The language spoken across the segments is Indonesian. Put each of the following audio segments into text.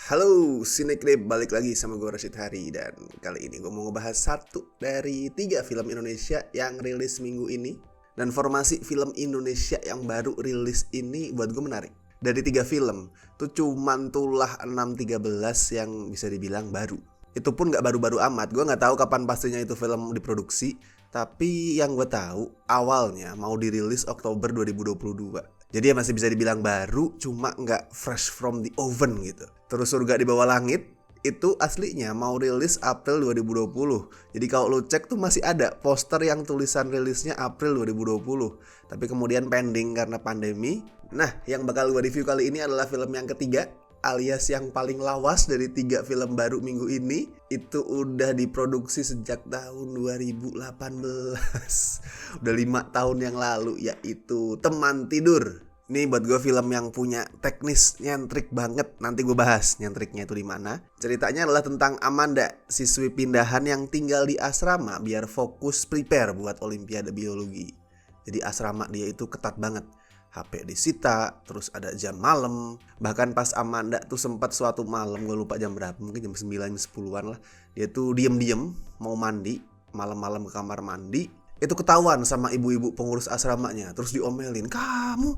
Halo, Sineklip, balik lagi sama gue Rashid Hari. Dan kali ini gue mau ngebahas satu dari 3 film Indonesia yang rilis minggu ini. Dan formasi film Indonesia yang baru rilis ini buat gue menarik. Dari 3 film, tuh cuman Tulah 613 yang bisa dibilang baru. Itu pun gak baru-baru amat, gue gak tahu kapan pastinya itu film diproduksi. Tapi yang gue tahu awalnya mau dirilis Oktober 2022. Jadi ya masih bisa dibilang baru, cuma nggak fresh from the oven gitu. Terus Surga di Bawah Langit itu aslinya mau rilis April 2020. Jadi kalau lo cek tuh masih ada poster yang tulisan rilisnya April 2020. Tapi kemudian pending karena pandemi. Nah, yang bakal gue review kali ini adalah film yang ketiga, alias yang paling lawas dari 3 film baru minggu ini. Itu udah diproduksi sejak tahun 2018. Udah 5 tahun yang lalu, yaitu Teman Tidur. Ini buat gue film yang punya teknis nyentrik banget. Nanti gue bahas nyentriknya itu di mana. Ceritanya adalah tentang Amanda, siswi pindahan yang tinggal di asrama biar fokus prepare buat Olimpiade Biologi. Jadi asrama dia itu ketat banget. HP disita, terus ada jam malam. Bahkan pas Amanda tuh sempat suatu malam, gue lupa jam berapa, mungkin jam 9, 10-an lah. Dia tuh diem-diem mau mandi, malam-malam ke kamar mandi. Itu ketahuan sama ibu-ibu pengurus asramanya. Terus diomelin, "Kamu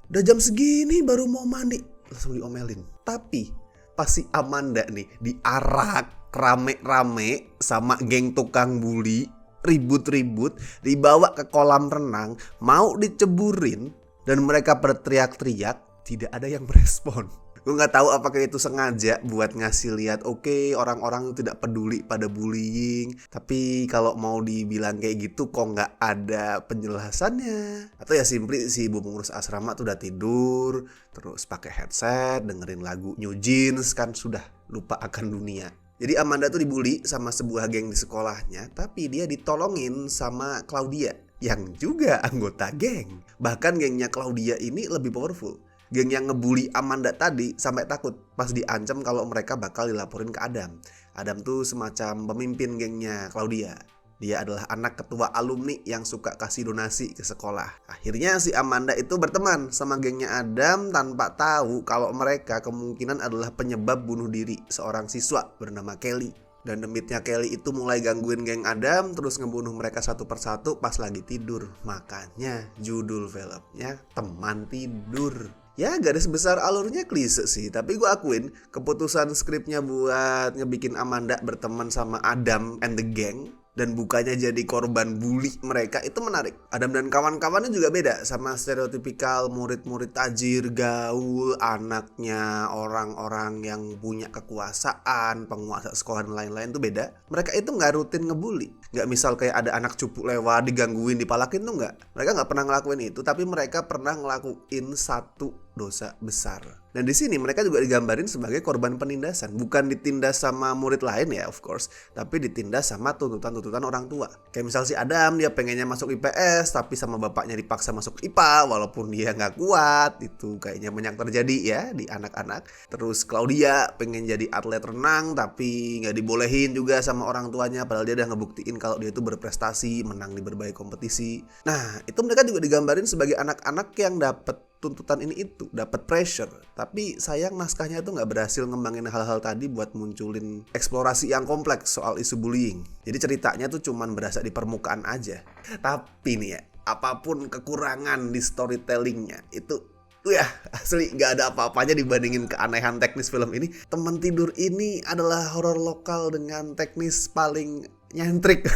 udah jam segini baru mau mandi." Langsung diomelin. Tapi pas si Amanda nih diarak rame-rame sama geng tukang bully, ribut-ribut, dibawa ke kolam renang, mau diceburin, dan mereka berteriak-teriak, tidak ada yang merespon. Gue gak tahu apakah itu sengaja buat ngasih lihat, oke, orang-orang tidak peduli pada bullying. Tapi kalau mau dibilang kayak gitu kok gak ada penjelasannya. Atau ya simply si ibu pengurus asrama tuh udah tidur, terus pakai headset, dengerin lagu New Jeans, kan sudah lupa akan dunia. Jadi Amanda tuh dibully sama sebuah geng di sekolahnya, tapi dia ditolongin sama Claudia yang juga anggota geng. Bahkan gengnya Claudia ini lebih powerful. Geng yang ngebully Amanda tadi sampai takut pas diancam kalau mereka bakal dilaporin ke Adam. Adam tuh semacam pemimpin gengnya Claudia. Dia adalah anak ketua alumni yang suka kasih donasi ke sekolah. Akhirnya si Amanda itu berteman sama gengnya Adam tanpa tahu kalau mereka kemungkinan adalah penyebab bunuh diri seorang siswa bernama Kelly. Dan demitnya Kelly itu mulai gangguin geng Adam, terus ngebunuh mereka satu persatu pas lagi tidur. Makanya judul filmnya Teman Tidur. Ya garis besar alurnya klise sih, tapi gue akuin keputusan skripnya buat ngebikin Amanda berteman sama Adam and the gang dan bukannya jadi korban bully mereka itu menarik. Adam dan kawan-kawannya juga beda sama stereotipikal murid-murid tajir, gaul, anaknya orang-orang yang punya kekuasaan, penguasa sekolah dan lain-lain tuh beda. Mereka itu gak rutin ngebully. Gak misal kayak ada anak cupu lewat digangguin, dipalakin tuh gak. Mereka gak pernah ngelakuin itu, tapi mereka pernah ngelakuin satu dosa besar. Dan di sini mereka juga digambarin sebagai korban penindasan, bukan ditindas sama murid lain ya of course, tapi ditindas sama tuntutan-tuntutan orang tua. Kayak misal si Adam, dia pengennya masuk IPS tapi sama bapaknya dipaksa masuk IPA walaupun dia nggak kuat. Itu kayaknya banyak terjadi ya di anak-anak. Terus Claudia pengen jadi atlet renang tapi nggak dibolehin juga sama orang tuanya, padahal dia udah ngebuktiin kalau dia itu berprestasi, menang di berbagai kompetisi. Nah itu mereka juga digambarin sebagai anak-anak yang dapat tuntutan ini itu, dapat pressure. Tapi sayang naskahnya tuh gak berhasil ngembangin hal-hal tadi buat munculin eksplorasi yang kompleks soal isu bullying. Jadi ceritanya tuh cuman berasa di permukaan aja. Tapi nih ya, apapun kekurangan di storytellingnya itu ya asli gak ada apa-apanya dibandingin keanehan teknis film ini. Teman Tidur ini adalah horor lokal dengan teknis paling nyentrik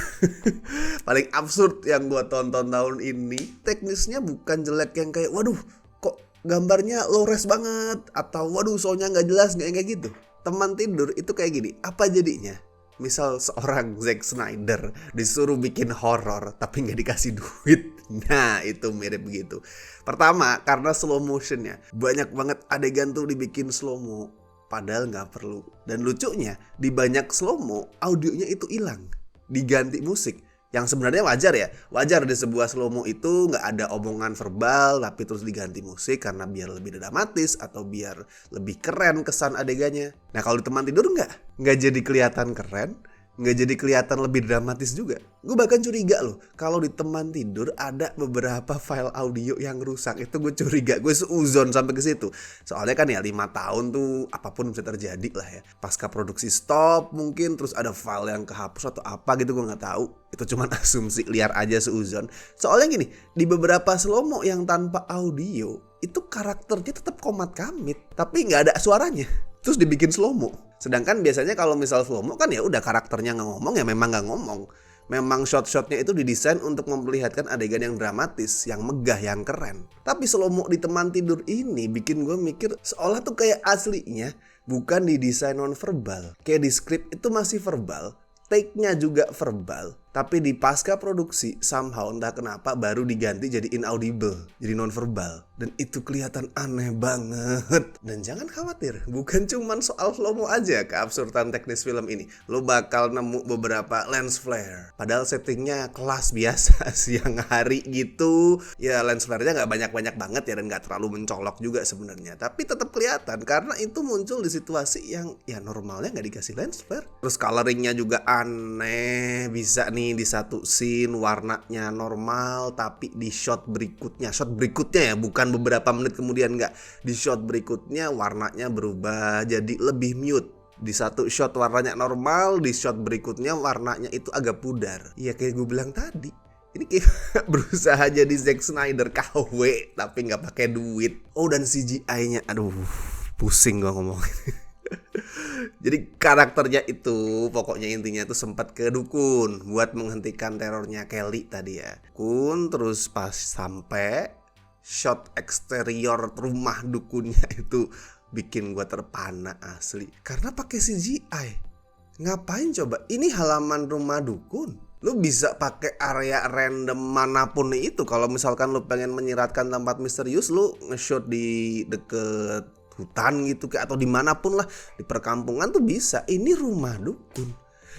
paling absurd yang gue tonton tahun ini. Teknisnya bukan jelek yang kayak waduh kok gambarnya low res banget, atau waduh soalnya gak jelas, gak kayak gitu. Teman Tidur itu kayak gini, apa jadinya? Misal seorang Zack Snyder disuruh bikin horor tapi gak dikasih duit. Nah itu mirip begitu. Pertama karena slow motionnya, banyak banget adegan tuh dibikin slow mo, padahal gak perlu. Dan lucunya di banyak slow mo audionya itu hilang, diganti musik. Yang sebenarnya wajar di sebuah slow-mo itu gak ada omongan verbal tapi terus diganti musik karena biar lebih dramatis atau biar lebih keren kesan adegannya. Nah kalau di Teman Tidur gak jadi kelihatan keren, nggak jadi kelihatan lebih dramatis juga. Gue bahkan curiga loh, kalau di teman tidur ada beberapa file audio yang rusak. Itu gue curiga, gue seuzon sampai ke situ. Soalnya kan ya 5 tahun tuh apapun bisa terjadi lah ya. Pasca produksi stop mungkin, terus ada file yang kehapus atau apa gitu, gue nggak tahu. Itu cuman asumsi liar aja seuzon. Soalnya gini, di beberapa slow-mo yang tanpa audio, itu karakternya tetap komat kamit, tapi nggak ada suaranya. Terus dibikin slow-mo. Sedangkan biasanya kalau misal slow-mo kan ya udah karakternya nggak ngomong ya memang nggak ngomong. Memang shot-shotnya itu didesain untuk memperlihatkan adegan yang dramatis, yang megah, yang keren. Tapi slow-mo di teman tidur ini bikin gue mikir seolah tuh kayak aslinya bukan didesain non-verbal. Kayak di skrip itu masih verbal, take-nya juga verbal. Tapi di pasca produksi somehow entah kenapa baru diganti jadi inaudible, jadi non-verbal. Dan itu kelihatan aneh banget. Dan jangan khawatir, bukan cuman soal slow-mo aja keabsurdan teknis film ini. Lo bakal nemu beberapa lens flare. Padahal settingnya kelas biasa siang hari gitu. Ya lens flare-nya gak banyak-banyak banget ya dan gak terlalu mencolok juga sebenarnya. Tapi tetap kelihatan karena itu muncul di situasi yang ya normalnya gak dikasih lens flare. Terus coloringnya juga aneh, bisa nih di satu scene warnanya normal tapi di shot berikutnya ya bukan beberapa menit kemudian, enggak, di shot berikutnya warnanya berubah jadi lebih mute. Di satu shot warnanya normal, di shot berikutnya warnanya itu agak pudar. Ya kayak gue bilang tadi, ini kayak berusaha jadi Zack Snyder KW tapi nggak pakai duit. Oh dan CGI-nya, aduh pusing gue ngomongin. Jadi karakternya itu pokoknya intinya tuh sempat ke dukun buat menghentikan terornya Kelly tadi ya. Terus pas sampai shot eksterior rumah dukunnya itu bikin gua terpana asli. Karena pakai CGI. Ngapain coba? Ini halaman rumah dukun. Lu bisa pakai area random manapun itu. Kalau misalkan lu pengen menyiratkan tempat misterius, lu nge-shot di deket hutan gitu atau dimanapun lah, di perkampungan tuh bisa. Ini rumah dukun.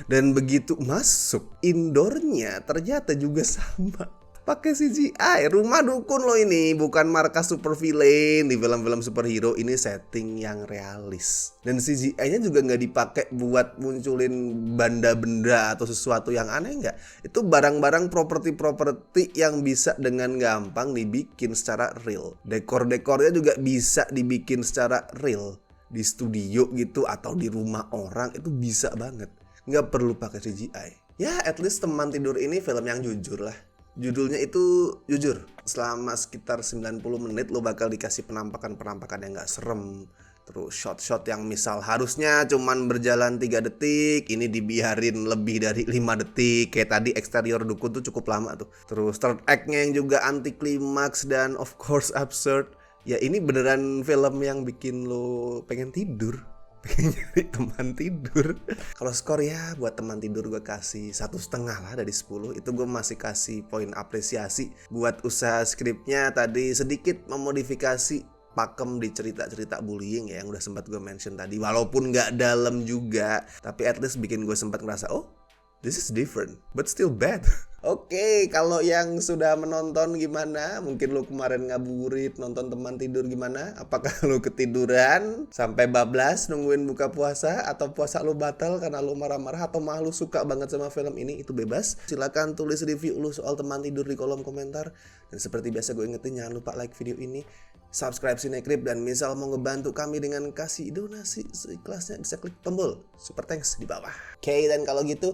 Dan begitu masuk, indoornya ternyata juga sama, pakai CGI. Rumah dukun loh ini, bukan markas super villain di film-film superhero. Ini setting yang realis. Dan CGI-nya juga nggak dipakai buat munculin benda-benda atau sesuatu yang aneh, nggak. Itu barang-barang properti-properti yang bisa dengan gampang dibikin secara real. Dekor-dekornya juga bisa dibikin secara real. Di studio gitu atau di rumah orang itu bisa banget. Nggak perlu pakai CGI. Ya at least Teman Tidur ini film yang jujur lah. Judulnya itu jujur. Selama sekitar 90 menit lo bakal dikasih penampakan-penampakan yang gak serem. Terus shot-shot yang misal harusnya cuman berjalan 3 detik, ini dibiarin lebih dari 5 detik. Kayak tadi eksterior dukun tuh cukup lama tuh. Terus third act-nya yang juga anti klimaks dan of course absurd. Ya ini beneran film yang bikin lo pengen tidur, pengen nyari teman tidur. Kalau skor ya buat Teman Tidur gue kasih 1,5 lah dari 10. Itu gue masih kasih poin apresiasi buat usaha skripnya tadi, sedikit memodifikasi pakem di cerita-cerita bullying ya yang udah sempat gue mention tadi. Walaupun gak dalam juga, tapi at least bikin gue sempat ngerasa oh this is different but still bad. Oke, kalau yang sudah menonton gimana? Mungkin lu kemarin ngabuburit nonton Teman Tidur gimana? Apakah lu ketiduran sampai bablas nungguin buka puasa? Atau puasa lu batal karena lu marah-marah? Atau malah lu suka banget sama film ini? Itu bebas. Silakan tulis review lu soal Teman Tidur di kolom komentar. Dan seperti biasa gue ingetin, jangan lupa like video ini, subscribe Cinecrip, dan misal mau ngebantu kami dengan kasih donasi seikhlasnya bisa klik tombol super thanks di bawah. Oke, dan kalau gitu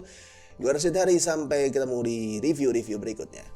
gue Rashid Hari, sampai ketemu di review-review berikutnya.